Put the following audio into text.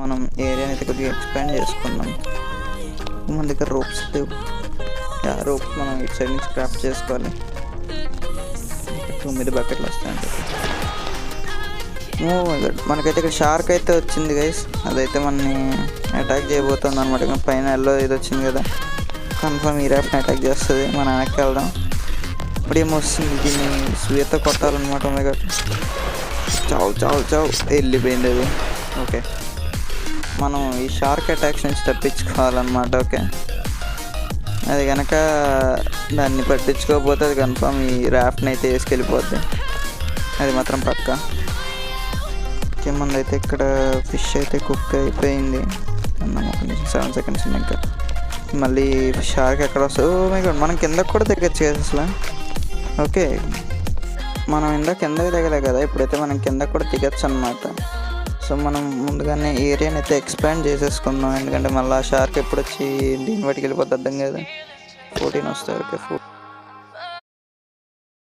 మనం ఏరియాని అయితే కొద్దిగా ఎక్స్పాండ్ చేసుకున్నాం. మన దగ్గర రోప్స్ లేవు. రోప్స్ మనం ఇటు సైడ్ నుంచి క్రాఫ్ట్ చేసుకోవాలి. 9 బకెట్లు వస్తాయండి. మనకైతే ఇక్కడ షార్క్ అయితే వచ్చింది గైస్. అదైతే మనని అటాక్ చేయబోతుంది అనమాట. పైన ఎల్లో ఇది వచ్చింది కదా, కన్ఫర్మ్ ఈ ర్యాఫ్ట్ని అటాక్ చేస్తుంది. మనం వెనక్కి వెళ్దాం. ఇప్పుడు ఏమొస్తుంది, దీన్ని స్వీత కొట్టాలన్నమాట. చావు చావు చావు వెళ్ళిపోయింది అది. ఓకే, మనం ఈ షార్క్ అటాక్స్ నుంచి తప్పించుకోవాలన్నమాట. ఓకే, అది కనుక దాన్ని పట్టించుకోకపోతే అది కన్ఫర్మ్ ఈ ర్యాఫ్ట్ని అయితే వేసుకెళ్ళిపోద్ది. అది మాత్రం పక్కా. ముందు అయితే ఇక్కడ ఫిష్ అయితే కుక్ అయిపోయింది అన్నాము. 7 seconds ఉంది ఇంకా. మళ్ళీ షార్క్ ఎక్కడ వస్తుంది? ఓ మై గాడ్, మనం కిందకు కూడా దిగచ్చు కదా అసలు. ఓకే, మనం కిందకి దిగలే కదా, ఇప్పుడైతే మనం కిందకు కూడా దిగచ్చు అనమాట. సో మనం ముందుగానే ఏరియాని అయితే ఎక్స్పాండ్ చేసేసుకుందాం. ఎందుకంటే మళ్ళీ ఆ షార్క్ ఎప్పుడు వచ్చి దీన్ని బట్టి వెళ్ళిపోతే అర్థం కదా. 14 వస్తాయి. ఓకే, 4